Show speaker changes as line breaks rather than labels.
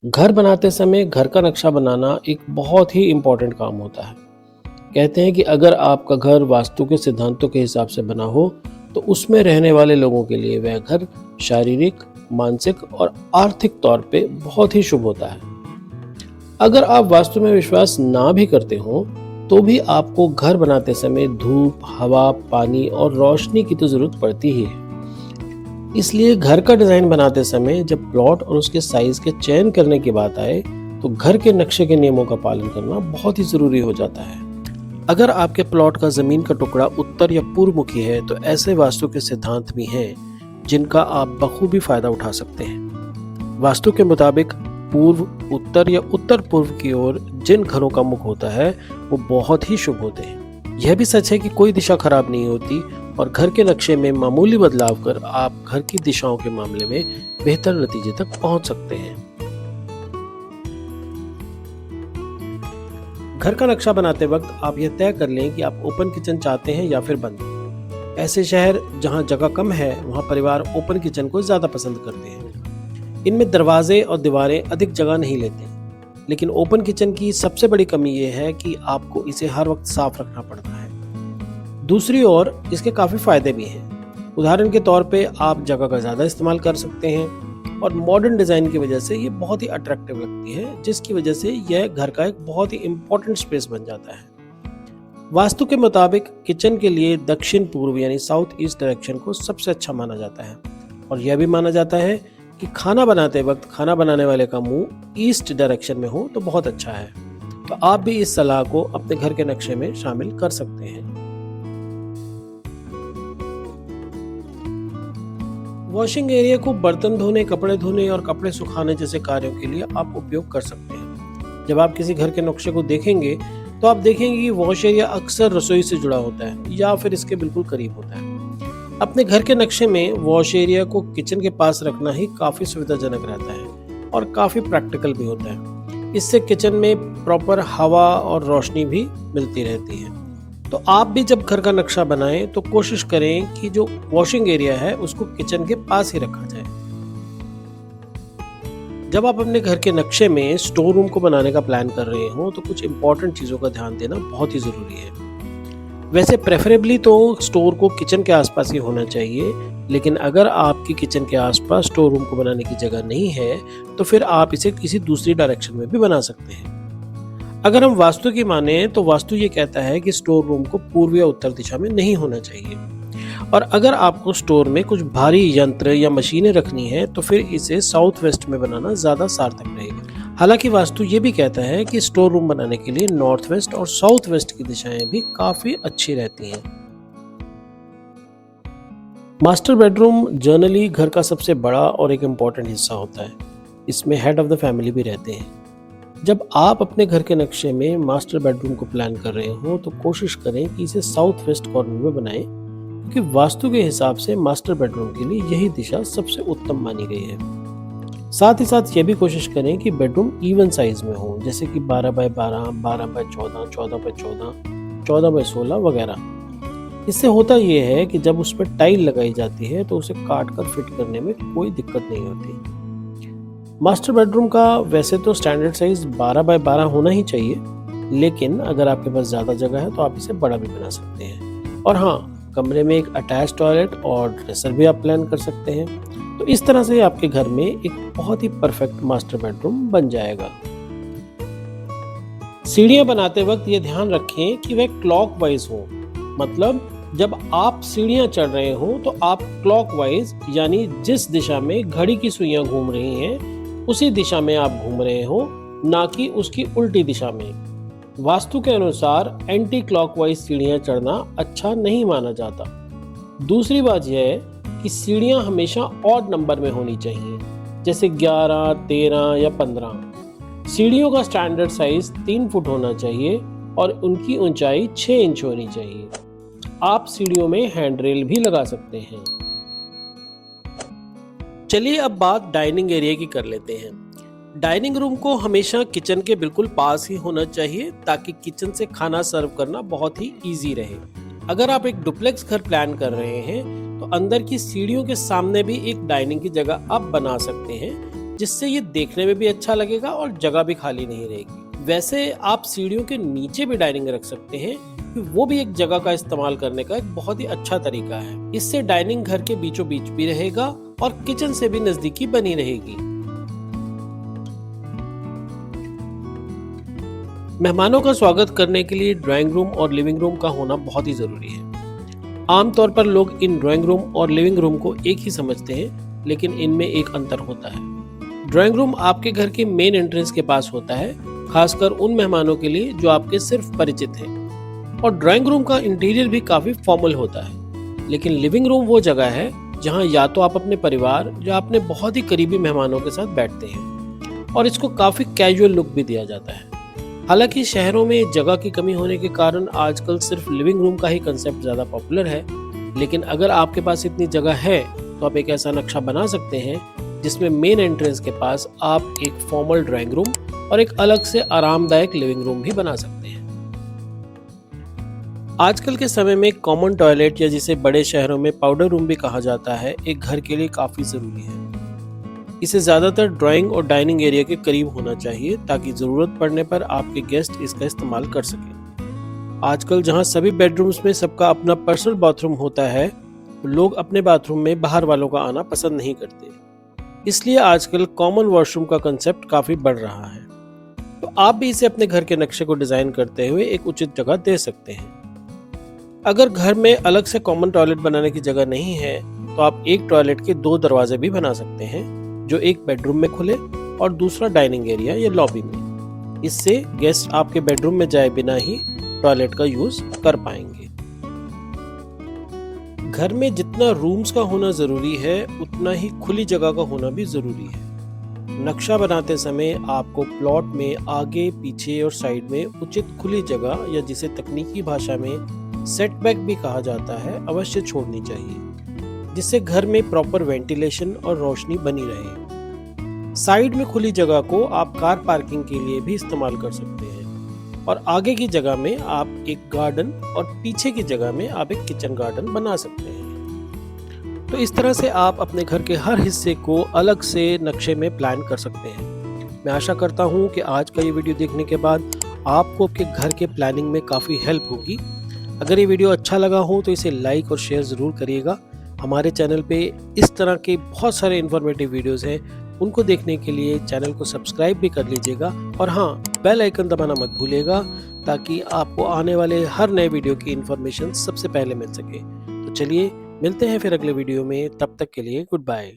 घर बनाते समय घर का नक्शा बनाना एक बहुत ही इम्पोर्टेंट काम होता है। कहते हैं कि अगर आपका घर वास्तु के सिद्धांतों के हिसाब से बना हो, तो उसमें रहने वाले लोगों के लिए वह घर शारीरिक, मानसिक और आर्थिक तौर पे बहुत ही शुभ होता है। अगर आप वास्तु में विश्वास ना भी करते हो, तो भी आपको घर बनाते समय धूप, हवा, पानी और रोशनी की तो जरूरत पड़ती ही है। इसलिए घर का डिजाइन बनाते समय जब प्लॉट और उसके साइज के चयन करने की बात आए, तो घर के नक्शे के नियमों का पालन करना बहुत ही जरूरी हो जाता है। अगर आपके प्लॉट का जमीन का टुकड़ा उत्तर या पूर्व मुखी है, तो ऐसे वास्तु के सिद्धांत भी हैं जिनका आप बखूबी फायदा उठा सकते हैं। वास्तु के मुताबिक पूर्व, उत्तर या उत्तर पूर्व की ओर जिन घरों का मुख होता है, वो बहुत ही शुभ होते हैं। यह भी सच है कि कोई दिशा खराब नहीं होती और घर के नक्शे में मामूली बदलाव कर आप घर की दिशाओं के मामले में बेहतर नतीजे तक पहुंच सकते हैं। घर का नक्शा बनाते वक्त आप यह तय कर लें कि आप ओपन किचन चाहते हैं या फिर बंद। ऐसे शहर जहां जगह कम है, वहां परिवार ओपन किचन को ज्यादा पसंद करते हैं। इनमें दरवाजे और दीवारें अधिक जगह नहीं लेते, लेकिन ओपन किचन की सबसे बड़ी कमी यह है कि आपको इसे हर वक्त साफ रखना पड़ता है। दूसरी ओर इसके काफ़ी फायदे भी हैं। उदाहरण के तौर पे आप जगह का ज़्यादा इस्तेमाल कर सकते हैं और मॉडर्न डिज़ाइन की वजह से ये बहुत ही अट्रैक्टिव लगती है, जिसकी वजह से यह घर का एक बहुत ही इम्पोर्टेंट स्पेस बन जाता है। वास्तु के मुताबिक किचन के लिए दक्षिण पूर्व यानी साउथ ईस्ट डायरेक्शन को सबसे अच्छा माना जाता है और यह भी माना जाता है कि खाना बनाते वक्त खाना बनाने वाले का मुंह ईस्ट डायरेक्शन में हो तो बहुत अच्छा है। तो आप भी इस सलाह को अपने घर के नक्शे में शामिल कर सकते हैं। वॉशिंग एरिया को बर्तन धोने, कपड़े धोने और कपड़े सुखाने जैसे कार्यों के लिए आप उपयोग कर सकते हैं। जब आप किसी घर के नक्शे को देखेंगे, तो आप देखेंगे कि वॉश एरिया अक्सर रसोई से जुड़ा होता है या फिर इसके बिल्कुल करीब होता है। अपने घर के नक्शे में वॉश एरिया को किचन के पास रखना ही काफी सुविधाजनक रहता है और काफी प्रैक्टिकल भी होता है। इससे किचन में प्रॉपर हवा और रोशनी भी मिलती रहती है। तो आप भी जब घर का नक्शा बनाएं, तो कोशिश करें कि जो वॉशिंग एरिया है उसको किचन के पास ही रखा जाए। जब आप अपने घर के नक्शे में स्टोर रूम को बनाने का प्लान कर रहे हो, तो कुछ इंपॉर्टेंट चीजों का ध्यान देना बहुत ही जरूरी है। वैसे प्रेफरेबली तो स्टोर को किचन के आसपास ही होना चाहिए, लेकिन अगर आपकी किचन के आसपास स्टोर रूम को बनाने की जगह नहीं है, तो फिर आप इसे किसी दूसरी डायरेक्शन में भी बना सकते हैं। अगर हम वास्तु की माने, तो वास्तु ये कहता है कि स्टोर रूम को पूर्व या उत्तर दिशा में नहीं होना चाहिए। और अगर आपको स्टोर में कुछ भारी यंत्र या मशीनें रखनी है, तो फिर इसे साउथ वेस्ट में बनाना ज्यादा सार्थक रहेगा। हालांकि वास्तु ये भी कहता है कि स्टोर रूम बनाने के लिए नॉर्थ वेस्ट और साउथ वेस्ट की दिशाएं भी काफी अच्छी रहती हैं। मास्टर बेडरूम जनरली घर का सबसे बड़ा और एक इम्पॉर्टेंट हिस्सा होता है। इसमें हेड ऑफ द फैमिली भी रहते हैं। जब आप अपने घर के नक्शे में मास्टर बेडरूम को प्लान कर रहे हो, तो कोशिश करें कि इसे साउथ वेस्ट कॉर्नर में बनाएं, क्योंकि वास्तु के हिसाब से मास्टर बेडरूम के लिए यही दिशा सबसे उत्तम मानी गई है। साथ ही साथ ये भी कोशिश करें कि बेडरूम इवन साइज में हो, जैसे कि 12 बाय 12, 12 बाय 14, 14 बाय 14, 14 बाय 16 वगैरह। इससे होता यह है कि जब उस पर टाइल लगाई जाती है, तो उसे काट कर फिट करने में कोई दिक्कत नहीं होती। मास्टर बेडरूम का वैसे तो स्टैंडर्ड साइज 12 बाय 12 होना ही चाहिए, लेकिन अगर आपके पास ज़्यादा जगह है तो आप इसे बड़ा भी बना सकते हैं। और हाँ, कमरे में एक अटैच टॉयलेट और ड्रेसर भी आप प्लान कर सकते हैं। तो इस तरह से आपके घर में एक बहुत ही परफेक्ट मास्टर बेडरूम बन जाएगा। सीढ़ियां बनाते वक्त ये ध्यान रखें कि वह क्लॉकवाइज हो। मतलब जब आप सीढ़ियां चढ़ रहे हो, तो आप क्लॉकवाइज यानी जिस दिशा में घड़ी की सुइयां घूम रही हैं, उसी दिशा में आप घूम रहे हो, ना कि उसकी उल्टी दिशा में। वास्तु के अनुसार एंटी क्लॉकवाइज सीढ़ियां चढ़ना अच्छा नहीं माना जाता। दूसरी बात यह है कि सीढ़ियां हमेशा ऑड नंबर में होनी चाहिए, जैसे 11, 13 या 15। सीढ़ियों का स्टैंडर्ड साइज 3 फुट होना चाहिए और उनकी ऊंचाई 6 इंच होनी चाहिए। आप सीढ़ियों में हैंडरेल भी लगा सकते हैं। चलिए अब बात डाइनिंग एरिया की कर लेते हैं। डाइनिंग रूम को हमेशा किचन के बिल्कुल पास ही होना चाहिए, ताकि किचन से खाना सर्व करना बहुत ही इजी रहे। अगर आप एक डुप्लेक्स घर प्लान कर रहे हैं, तो अंदर की सीढ़ियों के सामने भी एक डाइनिंग की जगह आप बना सकते हैं, जिससे ये देखने में भी अच्छा लगेगा और जगह भी खाली नहीं रहेगी। वैसे आप सीढ़ियों के नीचे भी डाइनिंग रख सकते हैं, वो भी एक जगह का इस्तेमाल करने का एक बहुत ही अच्छा तरीका है। इससे डाइनिंग घर के बीचों बीच भी रहेगा और किचन से भी नजदीकी बनी रहेगी। मेहमानों का स्वागत करने के लिए ड्राइंग रूम और लिविंग रूम का होना बहुत ही जरूरी है। आमतौर पर लोग इन ड्राइंग रूम और लिविंग रूम को एक ही समझते हैं, लेकिन इनमें एक अंतर होता है। ड्राइंग रूम आपके घर के मेन एंट्रेंस के पास होता है, खासकर उन मेहमानों के लिए जो आपके सिर्फ परिचित हैं। और ड्राइंग रूम का इंटीरियर भी काफी फॉर्मल होता है। लेकिन लिविंग रूम वो जगह है जहां या तो आप अपने परिवार या अपने बहुत ही करीबी मेहमानों के साथ बैठते हैं, और इसको काफी कैजुअल लुक भी दिया जाता है। हालांकि शहरों में जगह की कमी होने के कारण आजकल सिर्फ लिविंग रूम का ही कंसेप्ट ज़्यादा पॉपुलर है, लेकिन अगर आपके पास इतनी जगह है तो आप एक ऐसा नक्शा बना सकते हैं जिसमें मेन एंट्रेंस के पास आप एक फॉर्मल ड्राइंग रूम और एक अलग से आरामदायक लिविंग रूम भी बना सकते हैं। आजकल के समय में कॉमन टॉयलेट, या जिसे बड़े शहरों में पाउडर रूम भी कहा जाता है, एक घर के लिए काफ़ी ज़रूरी है। इसे ज़्यादातर ड्राइंग और डाइनिंग एरिया के करीब होना चाहिए ताकि ज़रूरत पड़ने पर आपके गेस्ट इसका इस्तेमाल कर सकें। आजकल जहां सभी बेडरूम्स में सबका अपना पर्सनल बाथरूम होता है, तो लोग अपने बाथरूम में बाहर वालों का आना पसंद नहीं करते। इसलिए आजकल कॉमन वॉशरूम का कंसेप्ट काफ़ी बढ़ रहा है। तो आप भी इसे अपने घर के नक्शे को डिज़ाइन करते हुए एक उचित जगह दे सकते हैं। अगर घर में अलग से कॉमन टॉयलेट बनाने की जगह नहीं है, तो आप एक टॉयलेट के 2 दरवाजे भी बना सकते हैं, जो एक बेडरूम में खुले और दूसरा डाइनिंग एरिया या लॉबी में। इससे गेस्ट आपके बेडरूम में जाए बिना ही टॉयलेट का यूज कर पाएंगे। घर में जितना रूम्स का होना जरूरी है, उतना ही खुली जगह का होना भी जरूरी है। नक्शा बनाते समय आपको प्लॉट में आगे, पीछे और साइड में उचित खुली जगह, या जिसे तकनीकी भाषा में सेटबैक भी कहा जाता है, अवश्य छोड़नी चाहिए, जिससे घर में प्रॉपर वेंटिलेशन और रोशनी बनी रहे। साइड में खुली जगह को आप कार पार्किंग के लिए भी इस्तेमाल कर सकते हैं, और आगे की जगह में आप एक गार्डन और पीछे की जगह में आप एक किचन गार्डन बना सकते हैं। तो इस तरह से आप अपने घर के हर हिस्से को अलग से नक्शे में प्लान कर सकते हैं। मैं आशा करता हूँ कि आज का ये वीडियो देखने के बाद आपको आपके घर के प्लानिंग में काफ़ी हेल्प होगी। अगर ये वीडियो अच्छा लगा हो तो इसे लाइक और शेयर ज़रूर करिएगा। हमारे चैनल पे इस तरह के बहुत सारे इन्फॉर्मेटिव वीडियोस हैं, उनको देखने के लिए चैनल को सब्सक्राइब भी कर लीजिएगा, और हाँ, बेल आइकन दबाना मत भूलिएगा ताकि आपको आने वाले हर नए वीडियो की इन्फॉर्मेशन सबसे पहले मिल सके। तो चलिए मिलते हैं फिर अगले वीडियो में, तब तक के लिए गुड बाय।